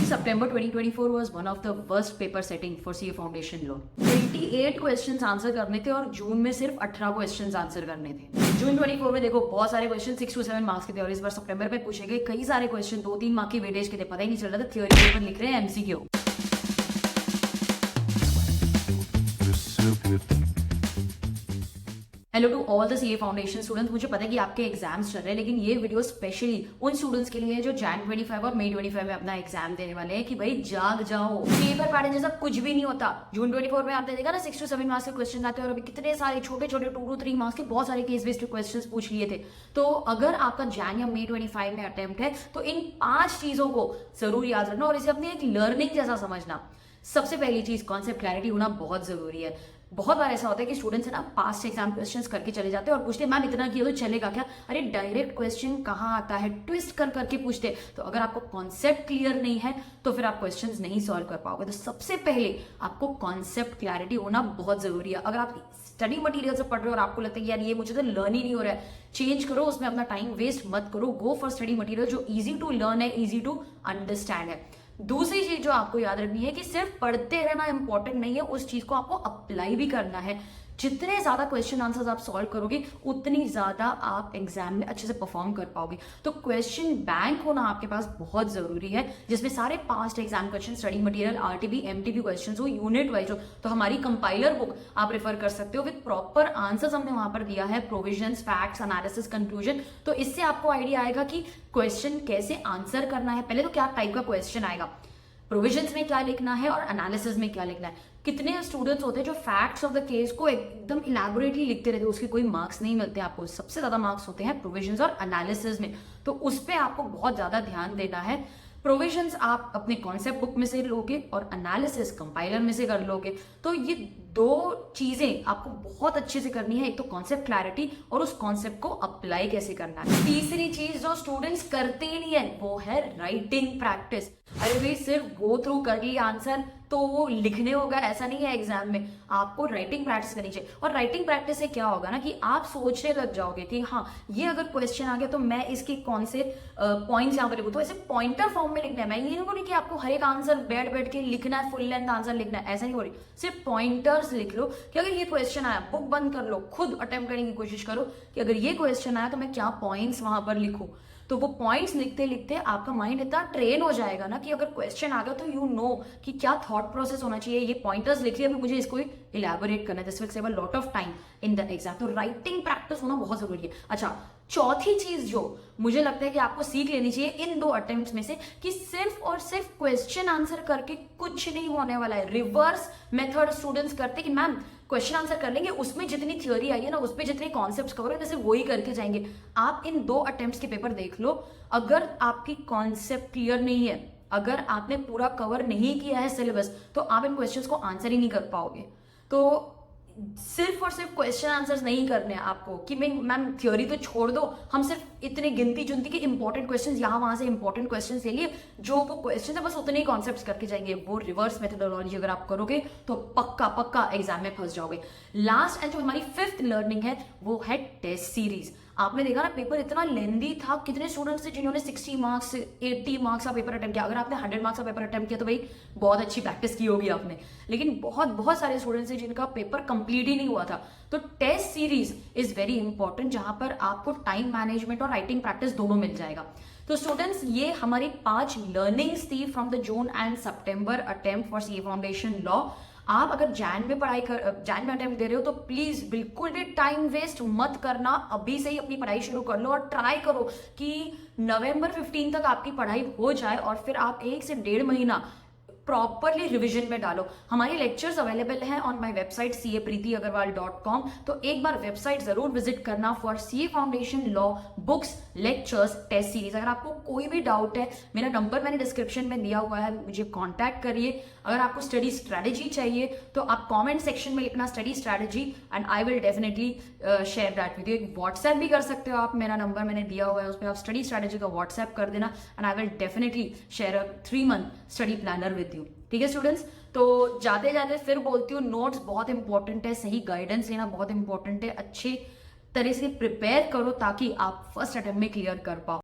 September 2024 was one of the worst paper setting for CA Foundation Law. 28 questions answer करने थे और जून में सिर्फ 18 क्वेश्चंस आंसर करने थे। जून 24 में देखो बहुत सारे क्वेश्चन 6 to 7 मार्क्स के थे और इस बार सितंबर में पूछे गए कई सारे क्वेश्चन 2-3 मार्क की वेटेज के थे, पता ही नहीं चल रहा था थ्योरी पेपर लिख रहे हैं MCQ। Hello to all the CA foundation students, मुझे पता है कि आपके एग्जाम्स चल रहे हैं, लेकिन ये वीडियो स्पेशली उन स्टूडेंट्स के लिए है जो Jan 25 और May 25 में अपना एग्जाम देने वाले हैं कि भाई जाग जाओ, पेपर पैटर्न जैसा कुछ भी नहीं होता। जून 24 में आपने देखा ना 6 to 7 मार्क्स के क्वेश्चन आते हैं और अभी कितने सारे छोटे छोटे 2 to 3 मार्क्स के बहुत सारे केस बेस्ड क्वेश्चन पूछ लिए थे। तो अगर आपका Jan या May 25 में अटेम्प्ट है तो इन 5 चीजों को जरूर याद रखना और इसे अपनी एक लर्निंग जैसा समझना। सबसे पहली चीज कॉन्सेप्ट क्लैरिटी होना बहुत जरूरी है। बहुत बार ऐसा होता है कि स्टूडेंट्स है ना पास्ट एग्जाम क्वेश्चंस करके चले जाते हैं और पूछते हैं मैम इतना किया तो चलेगा क्या, अरे डायरेक्ट क्वेश्चन कहाँ आता है, ट्विस्ट कर करके पूछते। तो अगर आपको कॉन्सेप्ट क्लियर नहीं है तो फिर आप क्वेश्चंस नहीं सॉल्व कर पाओगे। तो सबसे पहले आपको कॉन्सेप्ट क्लैरिटी होना बहुत जरूरी है। अगर आप स्टडी मटेरियल से पढ़ रहे हो और आपको लगता है यार ये मुझे तो लर्न ही नहीं हो रहा है, चेंज करो, उसमें अपना टाइम वेस्ट मत करो। गो फॉर स्टडी मटेरियल जो इजी टू लर्न है, इजी टू अंडरस्टैंड है। दूसरी चीज जो आपको याद रखनी है कि सिर्फ पढ़ते रहना इंपॉर्टेंट नहीं है, उस चीज को आपको अप्लाई भी करना है। जितने ज्यादा क्वेश्चन आंसर्स आप सॉल्व करोगे उतनी ज्यादा आप एग्जाम में अच्छे से परफॉर्म कर पाओगे। तो क्वेश्चन बैंक होना आपके पास बहुत जरूरी है, जिसमें सारे past exam question, study material, RTP, MTP question हो, यूनिट वाइज हो। तो हमारी कंपाइलर बुक आप रेफर कर सकते हो विद प्रॉपर आंसर्स हमने वहां पर दिया है, प्रोविजंस, फैक्ट्स, एनालिसिस, कंक्लूजन। तो इससे आपको आइडिया आएगा कि क्वेश्चन कैसे आंसर करना है। पहले तो क्या टाइप का क्वेश्चन आएगा, प्रोविजंस में क्या लिखना है और एनालिसिस में क्या लिखना है। कितने स्टूडेंट्स होते हैं जो फैक्ट्स ऑफ द केस को एकदम इलैबोरेटली लिखते रहते हैं, उसके कोई मार्क्स नहीं मिलते आपको। सबसे ज्यादा मार्क्स होते हैं प्रोविजंस और एनालिसिस में, तो उस पर आपको बहुत ज्यादा ध्यान देना है। प्रोविजंस आप अपने कॉन्सेप्ट बुक में से लोगे और एनालिसिस कंपाइलर में से कर लोगे। तो ये दो चीजें आपको बहुत अच्छे से करनी है, एक तो कॉन्सेप्ट क्लैरिटी और उस कॉन्सेप्ट को अप्लाई कैसे करना है। तीसरी चीज जो स्टूडेंट्स करते ही नहीं है वो है राइटिंग प्रैक्टिस। अरे भाई सिर्फ गो थ्रू कर लिया आंसर तो वो लिखने होगा ऐसा नहीं है, एग्जाम में आपको राइटिंग प्रैक्टिस करनी चाहिए। और राइटिंग प्रैक्टिस से क्या होगा ना कि आप सोचने लग जाओगे कि हाँ ये अगर क्वेश्चन आ गया तो मैं इसके कौन से पॉइंट्स यहाँ पर लिखूं। तो ऐसे पॉइंटर फॉर्म में लिखना है। मैं ये नहीं बोल रही कि आपको हर एक आंसर बैठ बैठ के लिखना है, फुल लेंथ आंसर लिखना है, ऐसा नहीं बोल रही। सिर्फ पॉइंटर्स लिख लो कि अगर ये क्वेश्चन आया, बुक बंद कर लो, खुद अटेम्प्ट करने की कोशिश करो कि अगर ये क्वेश्चन आया तो मैं क्या पॉइंट्स वहां पर लिखूं। तो वो पॉइंट्स लिखते लिखते आपका माइंड इतना ट्रेन हो जाएगा ना कि अगर क्वेश्चन आ गया तो यू नो कि क्या थॉट प्रोसेस होना चाहिए। ये पॉइंटर्स लिख लिया, मुझे इसको इलैबोरेट करना है, this will save a lot of time in the exam. तो राइटिंग प्रैक्टिस होना बहुत जरूरी है। अच्छा, चौथी चीज जो मुझे लगता है कि आपको सीख लेनी चाहिए इन 2 अटेम्प्ट्स में से कि सिर्फ और सिर्फ क्वेश्चन आंसर करके कुछ नहीं होने वाला है। रिवर्स मेथड स्टूडेंट्स करते कि मैम क्वेश्चन आंसर कर लेंगे, उसमें जितनी थ्योरी आई है ना, उसमें जितने कॉन्सेप्ट्स कवर है जैसे वही करके जाएंगे। आप इन 2 अटेम्प्ट्स के पेपर देख लो, अगर आपकी कॉन्सेप्ट क्लियर नहीं है, अगर आपने पूरा कवर नहीं किया है सिलेबस, तो आप इन क्वेश्चंस को आंसर ही नहीं कर पाओगे। तो सिर्फ और सिर्फ क्वेश्चन आंसर्स नहीं करने हैं आपको कि मैम थ्योरी तो छोड़ दो, हम सिर्फ इतने गिनती चुनती के इंपॉर्टेंट क्वेश्चंस यहाँ वहां से इंपॉर्टेंट क्वेश्चंस ले लिए, जो वो क्वेश्चन है बस उतने ही कॉन्सेप्ट्स करके जाएंगे। वो रिवर्स मेथोडोलॉजी अगर आप करोगे तो पक्का पक्का एग्जाम में फंस जाओगे। लास्ट एंड जो हमारी 5th लर्निंग है वो है टेस्ट सीरीज। आपने देखा ना पेपर इतना लेंदी था, कितने स्टूडेंट्स थे जिन्होंने 60 मार्क्स 80 मार्क्स का पेपर अटेम्प्ट किया। अगर आपने 100 मार्क्स का पेपर अटेम्प्ट किया तो भाई बहुत अच्छी प्रैक्टिस की होगी आपने, लेकिन बहुत सारे स्टूडेंट्स थे जिनका पेपर कंप्लीट ही नहीं हुआ था। तो test series is very important, जहां पर आपको टाइम मैनेजमेंट और राइटिंग प्रैक्टिस दोनों मिल जाएगा। तो स्टूडेंट्स ये हमारी 5 लर्निंग्स थी from the June and September attempt for CA foundation law. आप अगर जैन में अटेम्प्ट दे रहे हो तो प्लीज बिल्कुल भी टाइम वेस्ट मत करना, अभी से ही अपनी पढ़ाई शुरू कर लो और ट्राई करो कि नवंबर 15 तक आपकी पढ़ाई हो जाए और फिर आप 1 से 1.5 महीना प्रॉपरली रिवीजन में डालो। हमारे लेक्चर्स अवेलेबल हैं ऑन माय वेबसाइट capreetyagarwal.com। तो एक बार वेबसाइट जरूर विजिट करना for CA foundation law books, lectures, test series. अगर आपको कोई भी डाउट है, मेरा नंबर मैंने डिस्क्रिप्शन में दिया हुआ है, मुझे कांटेक्ट करिए। अगर आपको स्टडी स्ट्रेटेजी चाहिए तो आप कमेंट सेक्शन में लिखना study strategy and I will definitely share that with you. एक व्हाट्सएप भी कर सकते हो आप, मेरा नंबर मैंने दिया हुआ है, उसमें आप स्टडी स्ट्रेटेजी का व्हाट्सएप कर देना and I will definitely share a 3 month study planner with you. ठीक है स्टूडेंट्स, तो जाते जाते फिर बोलती हूँ नोट्स बहुत इंपॉर्टेंट है, सही गाइडेंस लेना बहुत इंपॉर्टेंट है, अच्छे तरह से प्रिपेयर करो ताकि आप फर्स्ट अटेम्प्ट में क्लियर कर पाओ।